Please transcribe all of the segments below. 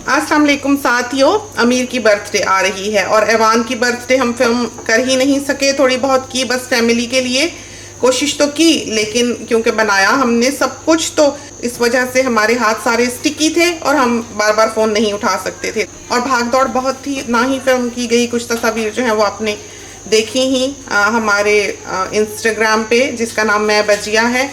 अस्सलाम वालेकुम साथियों, अमीर की बर्थडे आ रही है और ऐवान की बर्थडे हम फिल्म कर ही नहीं सके। थोड़ी बहुत की बस फैमिली के लिए कोशिश तो की, लेकिन क्योंकि बनाया हमने सब कुछ तो इस वजह से हमारे हाथ सारे स्टिकी थे और हम बार बार फ़ोन नहीं उठा सकते थे और भाग दौड़ बहुत थी। ना ही फिल्म की गई, कुछ तस्वीर जो है वो आपने देखी ही हमारे इंस्टाग्राम पे, जिसका नाम मैं बजिया है।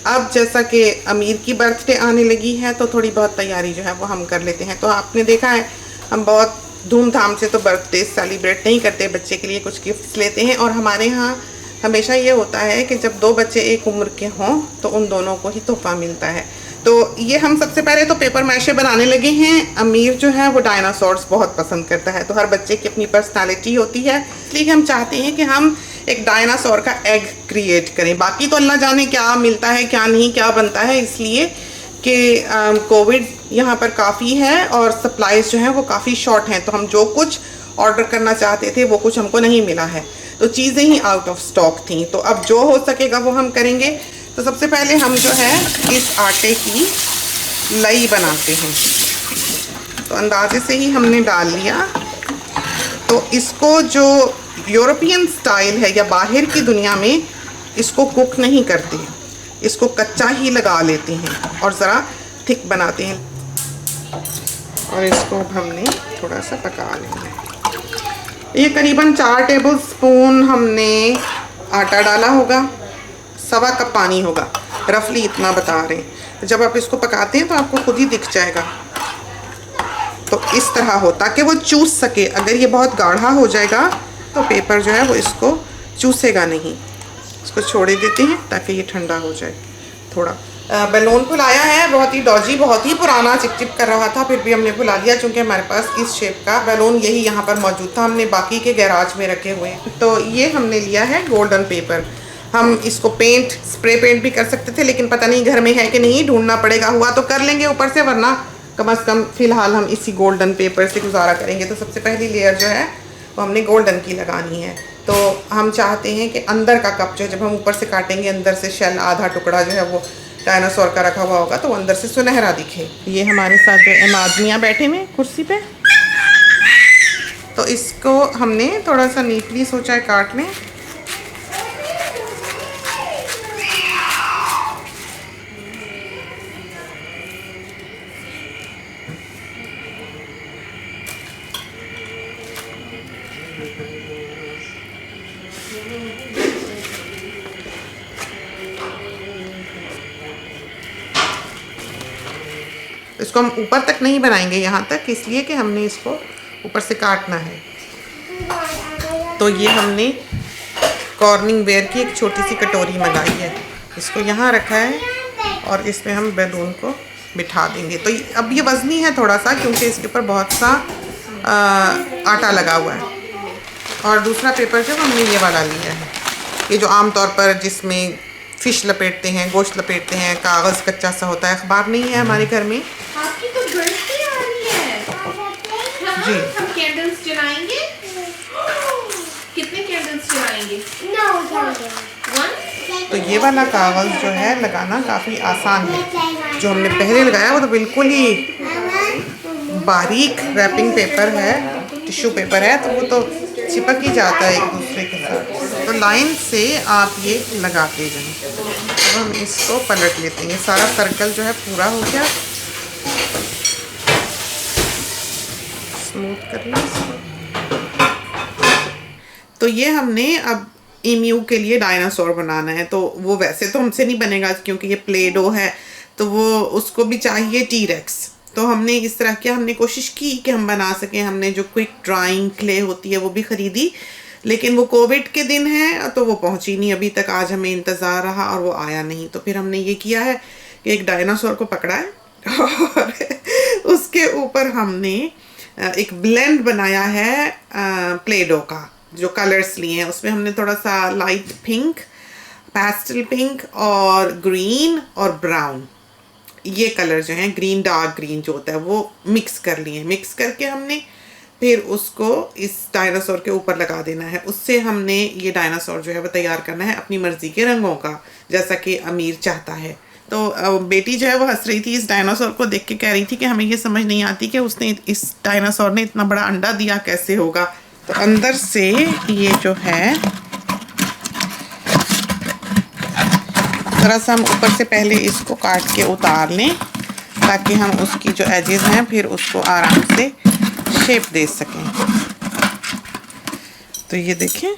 अब जैसा कि अमीर की बर्थडे आने लगी है तो थोड़ी बहुत तैयारी जो है वो हम कर लेते हैं। तो आपने देखा है हम बहुत धूमधाम से तो बर्थडे सेलिब्रेट नहीं करते, बच्चे के लिए कुछ गिफ्ट्स लेते हैं। और हमारे यहाँ हमेशा ये होता है कि जब दो बच्चे एक उम्र के हों तो उन दोनों को ही तोहफा मिलता है। तो ये हम सबसे पहले तो पेपर मैशे बनाने लगे हैं। अमीर जो है वो डायनासोर्स बहुत पसंद करता है, तो हर बच्चे की अपनी पर्सनालिटी होती है, इसलिए हम चाहते हैं कि हम एक डायनासोर का एग क्रिएट करें। बाकी तो अल्लाह जाने क्या मिलता है क्या नहीं, क्या बनता है, इसलिए कि कोविड यहाँ पर काफ़ी है और सप्लाईज जो हैं वो काफ़ी शॉर्ट हैं। तो हम जो कुछ ऑर्डर करना चाहते थे वो कुछ हमको नहीं मिला है, तो चीज़ें ही आउट ऑफ स्टॉक थी। तो अब जो हो सकेगा वो हम करेंगे। तो सबसे पहले हम जो है इस आटे की लई बनाते हैं। तो अंदाजे से ही हमने डाल लिया। तो इसको जो यूरोपियन स्टाइल है या बाहर की दुनिया में इसको कुक नहीं करते, इसको कच्चा ही लगा लेते हैं और ज़रा थिक बनाते हैं। और इसको हमने थोड़ा सा पका लेना है। ये करीबन 4 टेबल स्पून हमने आटा डाला होगा, 1.25 कप पानी होगा, रफली इतना बता रहे हैं। जब आप इसको पकाते हैं तो आपको खुद ही दिख जाएगा। तो इस तरह हो ताकि वो चूस सके। अगर ये बहुत गाढ़ा हो जाएगा तो पेपर जो है वो इसको चूसेगा नहीं। इसको छोड़े देते हैं ताकि ये ठंडा हो जाए। थोड़ा बैलून फुलाया है, बहुत ही डॉजी, बहुत ही पुराना, चिपचिप कर रहा था, फिर भी हमने फुला लिया क्योंकि हमारे पास इस शेप का बैलून यही यहाँ पर मौजूद था। हमने बाकी के गैराज में रखे हुए हैं। तो ये हमने लिया है गोल्डन पेपर। हम इसको पेंट, स्प्रे पेंट भी कर सकते थे, लेकिन पता नहीं घर में है कि नहीं, ढूंढना पड़ेगा। हुआ तो कर लेंगे ऊपर से, वरना कम अज़ कम फ़िलहाल हम इसी गोल्डन पेपर से गुजारा करेंगे। तो सबसे पहली लेयर जो है वो हमने गोल्डन की लगानी है। तो हम चाहते हैं कि अंदर का कप जो है, जब हम ऊपर से काटेंगे, अंदर से शेल आधा टुकड़ा जो है वो डायनासोर का रखा हुआ होगा तो वो अंदर से सुनहरा दिखे। ये हमारे साथ जो आदमियाँ बैठे हुए कुर्सी पे, तो इसको हमने थोड़ा सा नीटली सोचा है काट लें। इसको हम ऊपर तक नहीं बनाएंगे, यहाँ तक, इसलिए कि हमने इसको ऊपर से काटना है। तो ये हमने कॉर्निंग वेयर की एक छोटी सी कटोरी मंगाई है, इसको यहाँ रखा है और इसमें हम बैलून को बिठा देंगे। तो अब ये वज़नी है थोड़ा सा, क्योंकि इसके ऊपर बहुत सा आटा लगा हुआ है। और दूसरा पेपर जो हमने ये वाला लिया है, ये जो आम तौर पर जिसमें फ़िश लपेटते हैं, गोश्त लपेटते हैं, कागज़ कच्चा सा होता है। अखबार नहीं है हमारे घर में। आपकी तो बर्थडे आ रही है जी। हम कैंडल्स जलाएंगे। कितने कैंडल्स जलाएंगे? 1। तो ये वाला कागज़ जो है लगाना काफ़ी आसान है। जो हमने पहले लगाया वो तो बिल्कुल ही बारीक रैपिंग पेपर है, टिश्यू पेपर है, तो वो तो चिपक ही जाता है एक दूसरे के साथ। तो लाइन से आप ये लगाते जाएं। अब हम इसको पलट लेते हैं। सारा सर्कल जो है पूरा हो गया। स्मूथ कर लें इसको। तो ये हमने अब ईम्यू के लिए डायनासोर बनाना है। तो वो वैसे तो हमसे नहीं बनेगा क्योंकि ये प्ले डो है, तो वो उसको भी चाहिए टी-रेक्स। तो हमने इस तरह किया, हमने कोशिश की कि हम बना सकें। हमने जो क्विक ड्राइंग क्ले होती है वो भी ख़रीदी, लेकिन वो कोविड के दिन है तो वो पहुंची नहीं अभी तक। आज हमें इंतज़ार रहा और वो आया नहीं। तो फिर हमने ये किया है कि एक डायनासोर को पकड़ा है और उसके ऊपर हमने एक ब्लेंड बनाया है प्ले डो का। जो कलर्स लिए हैं उसमें हमने थोड़ा सा लाइट पिंक, पेस्टल पिंक और ग्रीन और ब्राउन, ये कलर जो हैं, ग्रीन, डार्क ग्रीन जो होता है, वो मिक्स कर लिए। मिक्स करके हमने फिर उसको इस डायनासोर के ऊपर लगा देना है। उससे हमने ये डायनासोर जो है वो तैयार करना है अपनी मर्ज़ी के रंगों का, जैसा कि अमीर चाहता है। तो बेटी जो है वो हंस रही थी इस डायनासोर को देख के, कह रही थी कि हमें ये समझ नहीं आती कि उसने इस डायनासोर ने इतना बड़ा अंडा दिया कैसे होगा। तो अंदर से ये जो है ज़रा सा हम ऊपर से पहले इसको काट के उतार लें ताकि हम उसकी जो एजेस हैं फिर उसको आराम से शेप दे सकें। तो ये देखें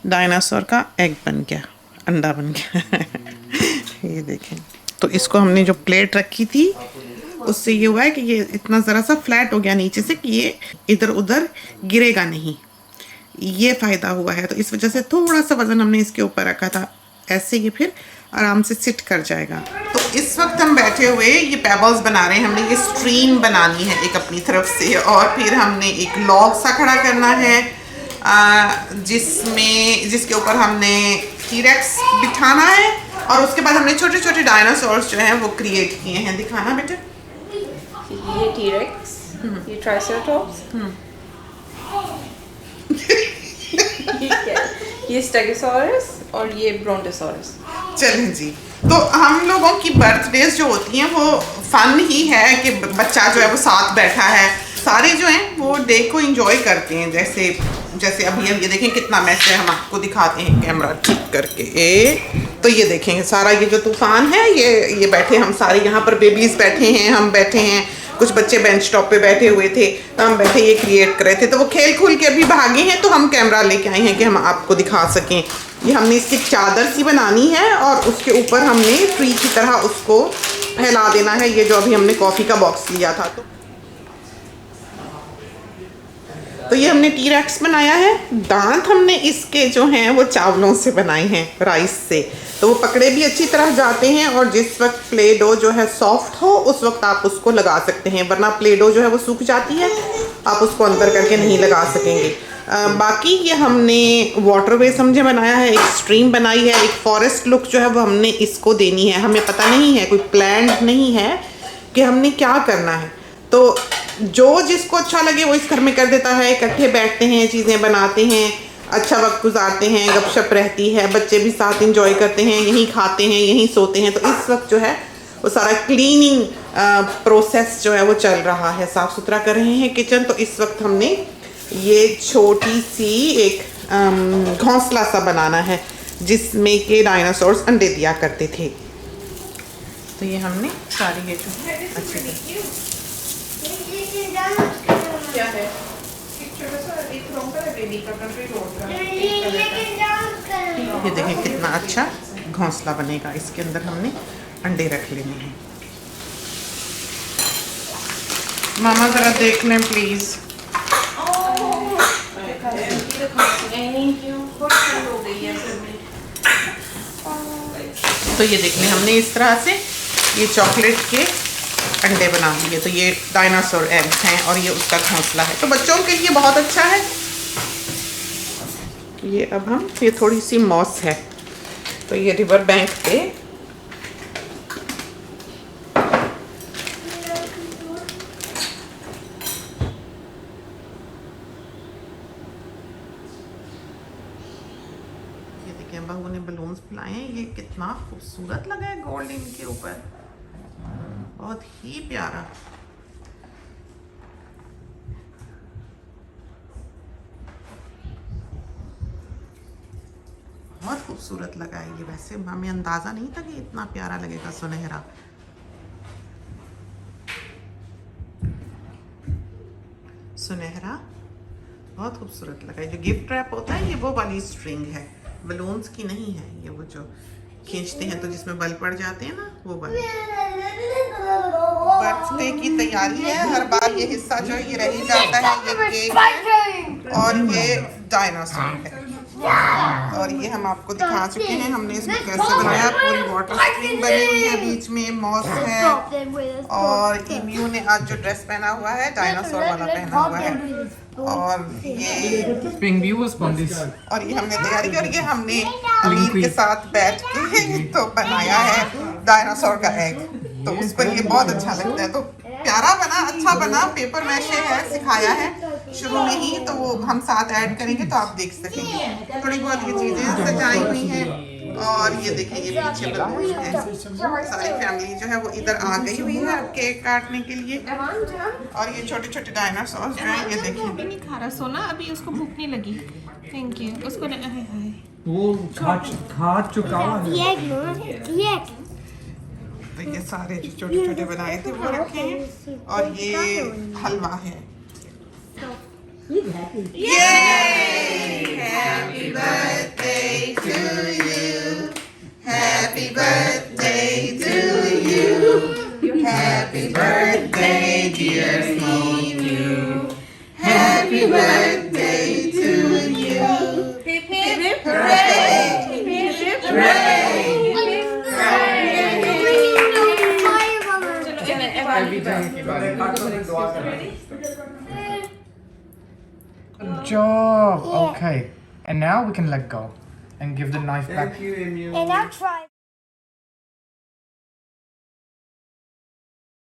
डायनासोर का एग बन गया, अंडा बन गया। ये देखें। तो इसको हमने जो प्लेट रखी थी उससे ये हुआ है कि ये इतना ज़रा सा फ्लैट हो गया नीचे से कि ये इधर उधर गिरेगा नहीं, ये फ़ायदा हुआ है। तो इस वजह से थोड़ा सा वज़न हमने इसके ऊपर रखा था, ऐसे ये फिर आराम से सिट कर जाएगा। तो इस वक्त हम बैठे हुए ये पेबल्स बना रहे हैं। हमने ये स्ट्रीम बनानी है एक अपनी तरफ से, और फिर हमने एक लॉग सा खड़ा करना है जिसके ऊपर हमने टी-रेक्स बिठाना है, और उसके बाद हमने छोटे छोटे डायनासोर्स जो हैं वो क्रिएट किए हैं। दिखाना बेटा। ये टी-रेक्स, ये ट्राइसेराटॉप्स, ये स्टेगोसॉरस और ये ब्रोंटोसॉरस। चलें जी। तो हम लोगों की बर्थडेज जो होती हैं वो फन ही है कि बच्चा जो है वो साथ बैठा है, सारे जो हैं वो डे को एंजॉय करते हैं। जैसे अभी हम ये देखें कितना मैच है, हम आपको दिखाते हैं कैमरा ठीक करके। तो ये देखेंगे सारा ये जो तूफान है, ये बैठे हम सारे यहाँ पर, बेबीज बैठे हैं, हम बैठे हैं, कुछ बच्चे बेंच टॉप पे बैठे हुए थे, तो हम बैठे ये क्रिएट कर रहे थे। तो वो खेल खुल के अभी भागे हैं, तो हम कैमरा लेके आए हैं कि हम आपको दिखा सकें। ये हमने इसकी चादर सी बनानी है और उसके ऊपर हमने ट्री की तरह उसको फैला देना है। ये जो अभी हमने कॉफ़ी का बॉक्स लिया था, तो ये हमने टी-रेक्स बनाया है। दांत हमने इसके जो हैं वो चावलों से बनाए हैं, राइस से, तो वो पकड़े भी अच्छी तरह जाते हैं। और जिस वक्त प्ले डो जो है सॉफ्ट हो उस वक्त आप उसको लगा सकते हैं, वरना प्ले डो जो है वो सूख जाती है, आप उसको अंदर करके नहीं लगा सकेंगे। बाकी ये हमने वाटरवे समझे बनाया है, एक स्ट्रीम बनाई है, एक फॉरेस्ट लुक जो है वो हमने इसको देनी है। हमें पता नहीं है, कोई प्लान नहीं है कि हमने क्या करना है, तो जो जिसको अच्छा लगे वो इस घर में कर देता है। इकट्ठे बैठते हैं, चीज़ें बनाते हैं, अच्छा वक्त गुजारते हैं, गपशप रहती है, बच्चे भी साथ इंजॉय करते हैं, यहीं खाते हैं, यहीं सोते हैं। तो इस वक्त जो है वो सारा क्लीनिंग प्रोसेस जो है वो चल रहा है, साफ़ सुथरा कर रहे हैं किचन। तो इस वक्त हमने ये छोटी सी एक घोंसला सा बनाना है जिसमें के डायनासोर्स अंडे दिया करते थे। तो ये हमने सारी ये जो है अच्छी क्या है, ये देखें कितना अच्छा घोंसला बनेगा। इसके अंदर हमने अंडे रख लेने हैं। मामा जरा देख लें प्लीज। तो ये देख लें हमने इस तरह से ये चॉकलेट के अंडे बना लिए। तो ये डायनासोर एग्स हैं और ये उसका घोंसला है, तो बच्चों के लिए बहुत अच्छा है। ये अब हम ये थोड़ी सी मॉस है, तो ये रिवर बैंक पे ये देखिए बहू ने बलून्स फुलाए हैं। ये कितना खूबसूरत लगा है गोल्ड इनके ऊपर, बहुत ही प्यारा। बहुत खूबसूरत लगा है ये, वैसे हमें अंदाज़ा नहीं था कि इतना प्यारा लगेगा। सुनहरा सुनहरा बहुत खूबसूरत लगा है। जो गिफ्ट रैप होता है ये वो वाली स्ट्रिंग है, बलून्स की नहीं है। ये वो जो खींचते हैं तो जिसमें बल पड़ जाते हैं ना, वो वाली। बर्थडे की तैयारी है, हर बार ये हिस्सा जो ये रह जाता है। ये केक है और ये डायनासोर है, और ये हम आपको दिखा चुके हैं हमने इसको कैसे बनाया। पूरी वाटर स्ट्रीम बनी हुई है, बीच में मॉस है, और इम्यू ने आज जो ड्रेस पहना हुआ है डायनासोर वाला पहना हुआ है, और ये और ये हमने तैयारी की, और ये हमने अमीर के साथ बैठ के तो बनाया है डायनासोर का एग। तो उस पर ये बहुत अच्छा लगता है। तो प्यारा बना, अच्छा बना। पेपर मैशे है, सिखाया है शुरू में ही, तो वो हम साथ ऐड करेंगे तो आप देख सकेंगे। थोड़ी बहुत ये चीज़ें सजाई हुई हैं, और ये देखिए ये पीछे बलून है। सारी फैमिली जो है वो इधर आ गई हुई है केक काटने के लिए। और ये छोटे छोटे डायनासोर जो है ये देखिए। अभी नहीं खा रहा सोना, अभी उसको भूख नहीं लगी। Thank you. उसको हाय हाय वो खा चुका है। तो ये सारे जो छोटे छोटे बनाए थे वो रखे हैं और ये हलवा है। Happy birthday to you. Happy birthday to you. Happy birthday dear Steve. Happy birthday to you. Hip hip Hooray! Good job. Okay. And now we can let go and give the knife back. And now try.